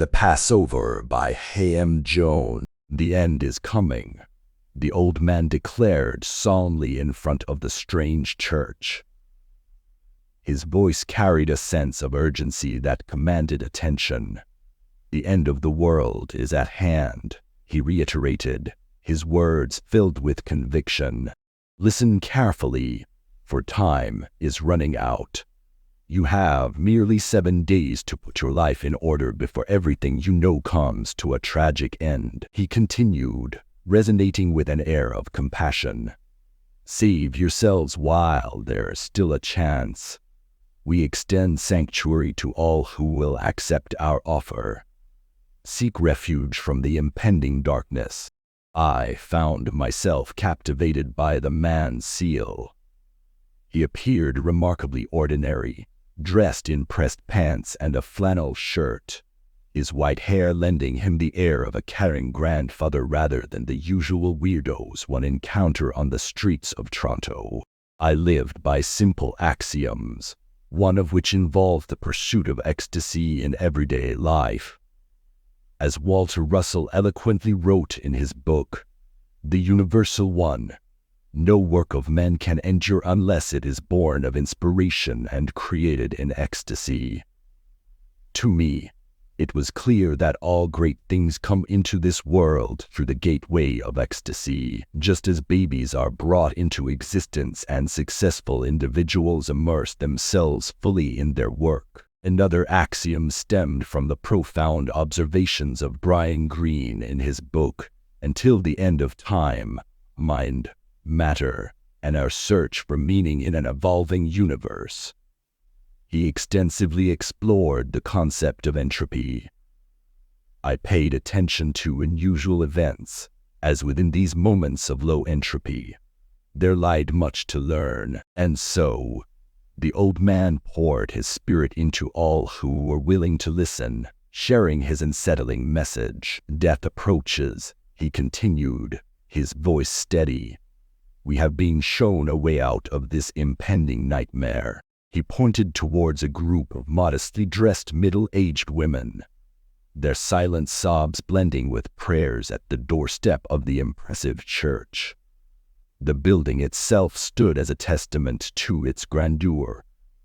The Passover by AM Joan. The end is coming, the old man declared solemnly in front of the strange church. His voice carried a sense of urgency that commanded attention. The end of the world is at hand, he reiterated, his words filled with conviction. Listen carefully, for time is running out. You have merely 7 days to put your life in order before everything you know comes to a tragic end, he continued, resonating with an air of compassion. Save yourselves while there is still a chance. We extend sanctuary to all who will accept our offer. Seek refuge from the impending darkness. I found myself captivated by the man's seal. He appeared remarkably ordinary, dressed in pressed pants and a flannel shirt, his white hair lending him the air of a caring grandfather rather than the usual weirdos one encounter on the streets of Toronto. I lived by simple axioms, one of which involved the pursuit of ecstasy in everyday life. As Walter Russell eloquently wrote in his book, The Universal One, no work of man can endure unless it is born of inspiration and created in ecstasy. To me, it was clear that all great things come into this world through the gateway of ecstasy, just as babies are brought into existence and successful individuals immerse themselves fully in their work. Another axiom stemmed from the profound observations of Brian Greene in his book, Until the End of Time, Mind, Matter, and Our Search for Meaning in an Evolving Universe. He extensively explored the concept of entropy. I paid attention to unusual events, as within these moments of low entropy, there lied much to learn, and so, the old man poured his spirit into all who were willing to listen, sharing his unsettling message. Death approaches, he continued, his voice steady. We have been shown a way out of this impending nightmare. He pointed towards a group of modestly dressed middle-aged women, their silent sobs blending with prayers at the doorstep of the impressive church. The building itself stood as a testament to its grandeur,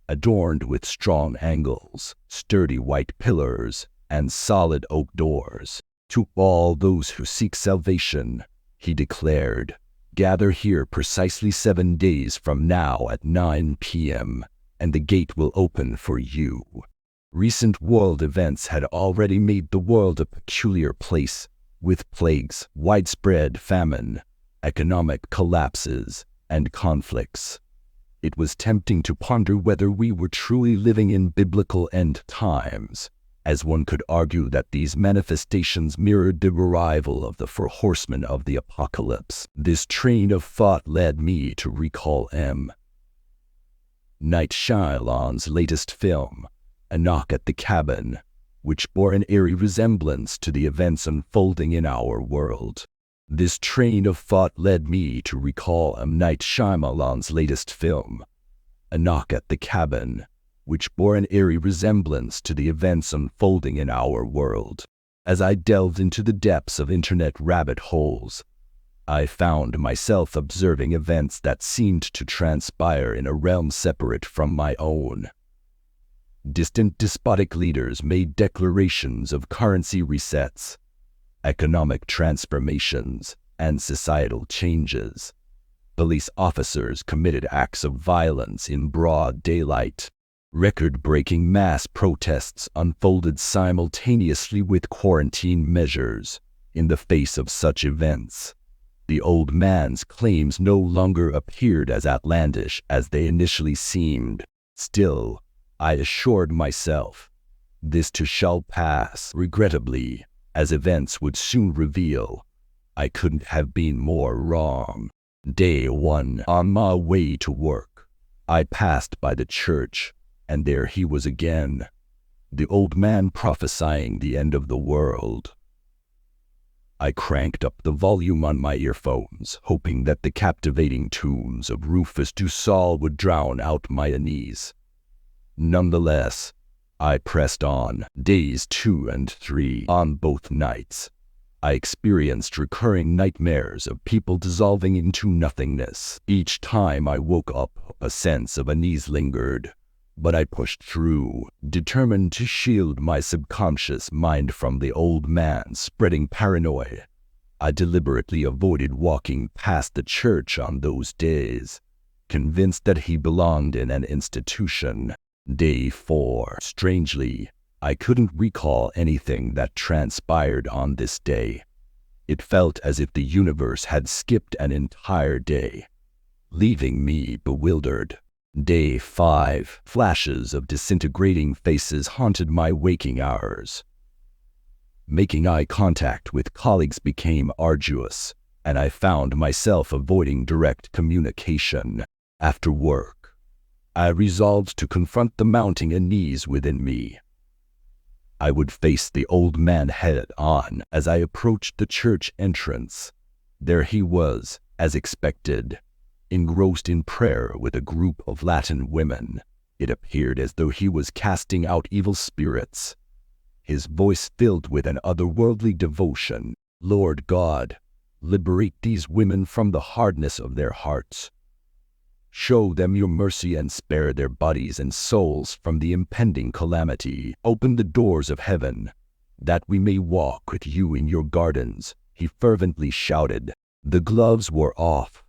adorned with strong angles, sturdy white pillars, and solid oak doors. To all those who seek salvation, he declared, gather here precisely 7 days from now at 9 p.m., and the gate will open for you. Recent world events had already made the world a peculiar place, with plagues, widespread famine, economic collapses, and conflicts. It was tempting to ponder whether we were truly living in biblical end times, as one could argue that these manifestations mirrored the arrival of the 4 horsemen of the apocalypse. This train of thought led me to recall M. Night Shyamalan's latest film, A Knock at the Cabin, which bore an eerie resemblance to the events unfolding in our world. This train of thought led me to recall M. Night Shyamalan's latest film, A Knock at the Cabin, which bore an eerie resemblance to the events unfolding in our world. As I delved into the depths of internet rabbit holes, I found myself observing events that seemed to transpire in a realm separate from my own. Distant despotic leaders made declarations of currency resets, economic transformations, and societal changes. Police officers committed acts of violence in broad daylight. Record-breaking mass protests unfolded simultaneously with quarantine measures. In the face of such events, the old man's claims no longer appeared as outlandish as they initially seemed. Still, I assured myself, this too shall pass. Regrettably, as events would soon reveal, I couldn't have been more wrong. Day 1, on my way to work, I passed by the church, and there he was again, the old man prophesying the end of the world. I cranked up the volume on my earphones, hoping that the captivating tunes of Rufus du Sol would drown out my unease. Nonetheless, I pressed on. Days 2 and 3. On both nights, I experienced recurring nightmares of people dissolving into nothingness. Each time I woke up, a sense of unease lingered, but I pushed through, determined to shield my subconscious mind from the old man's spreading paranoia. I deliberately avoided walking past the church on those days, convinced that he belonged in an institution. Day 4. Strangely, I couldn't recall anything that transpired on this day. It felt as if the universe had skipped an entire day, leaving me bewildered. Day 5. Flashes of disintegrating faces haunted my waking hours. Making eye contact with colleagues became arduous, and I found myself avoiding direct communication. After work, I resolved to confront the mounting unease within me. I would face the old man head-on. As I approached the church entrance, there he was, as expected, engrossed in prayer with a group of Latin women. It appeared as though he was casting out evil spirits, his voice filled with an otherworldly devotion. Lord God, liberate these women from the hardness of their hearts. Show them your mercy and spare their bodies and souls from the impending calamity. Open the doors of heaven, that we may walk with you in your gardens, he fervently shouted. The gloves were off.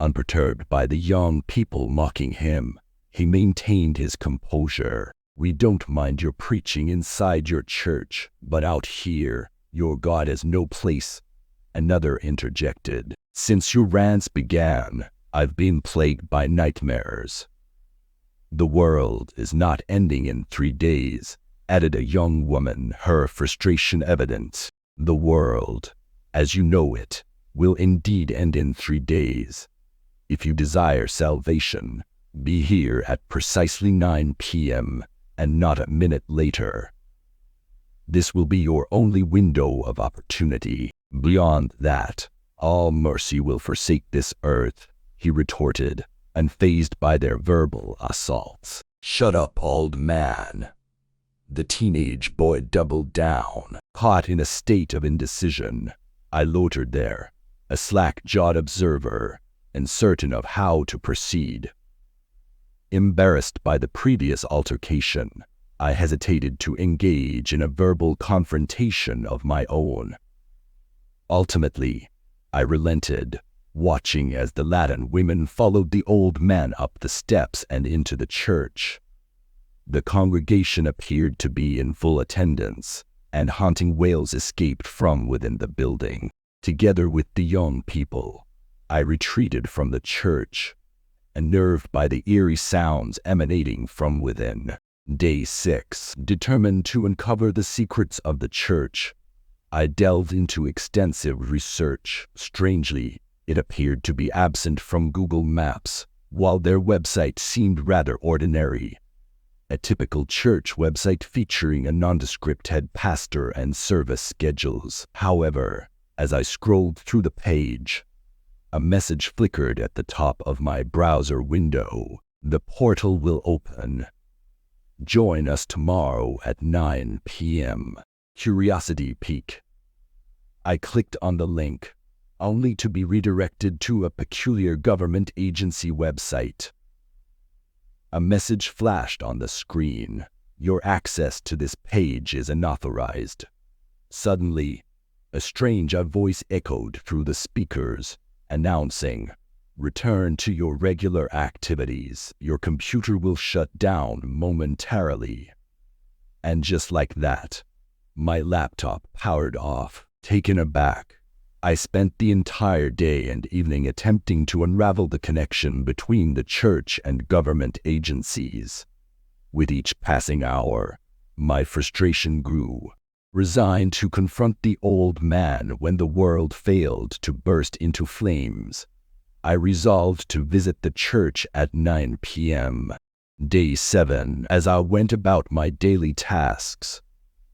Unperturbed by the young people mocking him, he maintained his composure. We don't mind your preaching inside your church, but out here, your God has no place. Another interjected. Since your rants began, I've been plagued by nightmares. The world is not ending in 3 days, added a young woman, her frustration evident. The world, as you know it, will indeed end in 3 days. If you desire salvation, be here at precisely 9 p.m. and not a minute later. This will be your only window of opportunity. Beyond that, all mercy will forsake this earth, he retorted, unfazed by their verbal assaults. Shut up, old man. The teenage boy doubled down. Caught in a state of indecision, I loitered there, a slack-jawed observer, uncertain of how to proceed. Embarrassed by the previous altercation, I hesitated to engage in a verbal confrontation of my own. Ultimately, I relented, watching as the Latin women followed the old man up the steps and into the church. The congregation appeared to be in full attendance, and haunting wails escaped from within the building. Together with the young people, I retreated from the church, unnerved by the eerie sounds emanating from within. Day 6. Determined to uncover the secrets of the church, I delved into extensive research. Strangely, it appeared to be absent from Google Maps, while their website seemed rather ordinary. A typical church website featuring a nondescript head pastor and service schedules. However, as I scrolled through the page, a message flickered at the top of my browser window. The portal will open. Join us tomorrow at 9 p.m. Curiosity pique. I clicked on the link, only to be redirected to a peculiar government agency website. A message flashed on the screen. Your access to this page is unauthorized. Suddenly, a strange voice echoed through the speakers, announcing, "Return to your regular activities. Your computer will shut down momentarily." And just like that, my laptop powered off. Taken aback, I spent the entire day and evening attempting to unravel the connection between the church and government agencies. With each passing hour, my frustration grew. Resigned to confront the old man when the world failed to burst into flames, I resolved to visit the church at 9 p.m. Day 7. As I went about my daily tasks,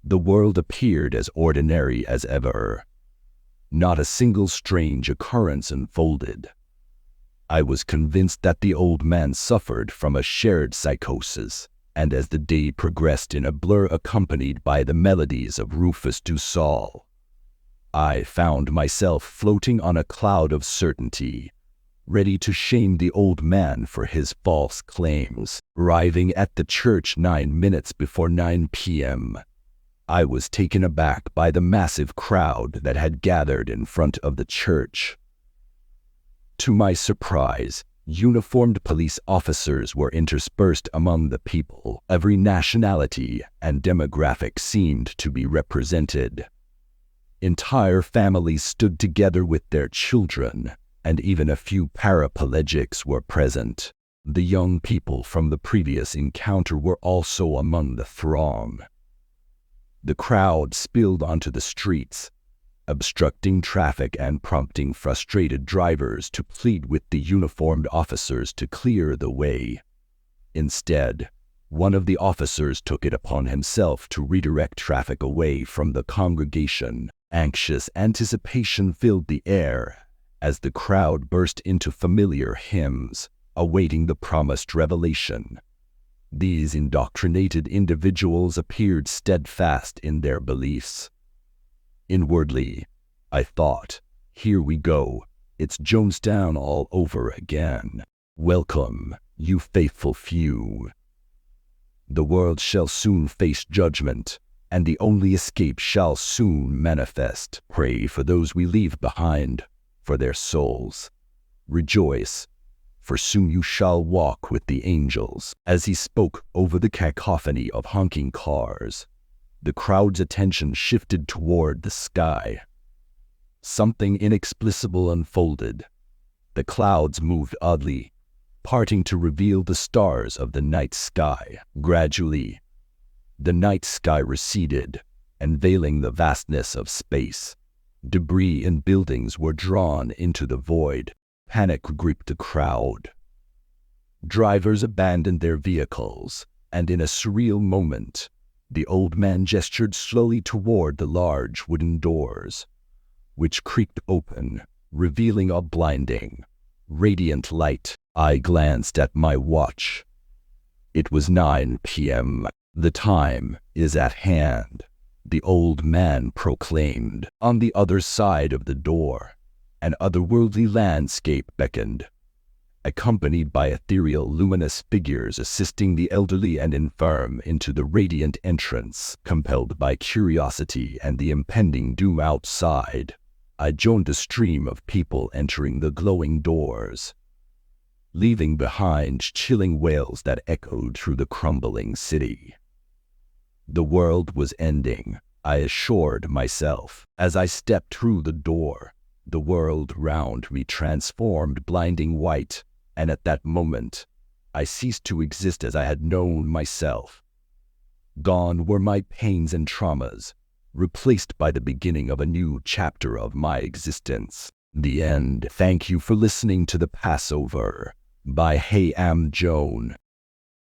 the world appeared as ordinary as ever. Not a single strange occurrence unfolded. I was convinced that the old man suffered from a shared psychosis, and as the day progressed in a blur accompanied by the melodies of Rufus du Sol, I found myself floating on a cloud of certainty, ready to shame the old man for his false claims. Arriving at the church 9 minutes before 9 p.m., I was taken aback by the massive crowd that had gathered in front of the church. To my surprise, uniformed police officers were interspersed among the people. Every nationality and demographic seemed to be represented. Entire families stood together with their children, and even a few paraplegics were present. The young people from the previous encounter were also among the throng. The crowd spilled onto the streets, obstructing traffic and prompting frustrated drivers to plead with the uniformed officers to clear the way. Instead, one of the officers took it upon himself to redirect traffic away from the congregation. Anxious anticipation filled the air as the crowd burst into familiar hymns, awaiting the promised revelation. These indoctrinated individuals appeared steadfast in their beliefs. Inwardly, I thought, here we go, it's Jonestown all over again. Welcome, you faithful few. The world shall soon face judgment, and the only escape shall soon manifest. Pray for those we leave behind, for their souls. Rejoice, for soon you shall walk with the angels. As he spoke over the cacophony of honking cars, the crowd's attention shifted toward the sky. Something inexplicable unfolded. The clouds moved oddly, parting to reveal the stars of the night sky. Gradually, the night sky receded, unveiling the vastness of space. Debris and buildings were drawn into the void. Panic gripped the crowd. Drivers abandoned their vehicles, and in a surreal moment, the old man gestured slowly toward the large wooden doors, which creaked open, revealing a blinding, radiant light. I glanced at my watch. It was 9 p.m. The time is at hand, the old man proclaimed. On the other side of the door, an otherworldly landscape beckoned, accompanied by ethereal luminous figures assisting the elderly and infirm into the radiant entrance. Compelled by curiosity and the impending doom outside, I joined the stream of people entering the glowing doors, leaving behind chilling wails that echoed through the crumbling city. The world was ending, I assured myself. As I stepped through the door, the world round me transformed blinding white, and at that moment, I ceased to exist as I had known myself. Gone were my pains and traumas, replaced by the beginning of a new chapter of my existence. The end. Thank you for listening to The Passover by AM Joan.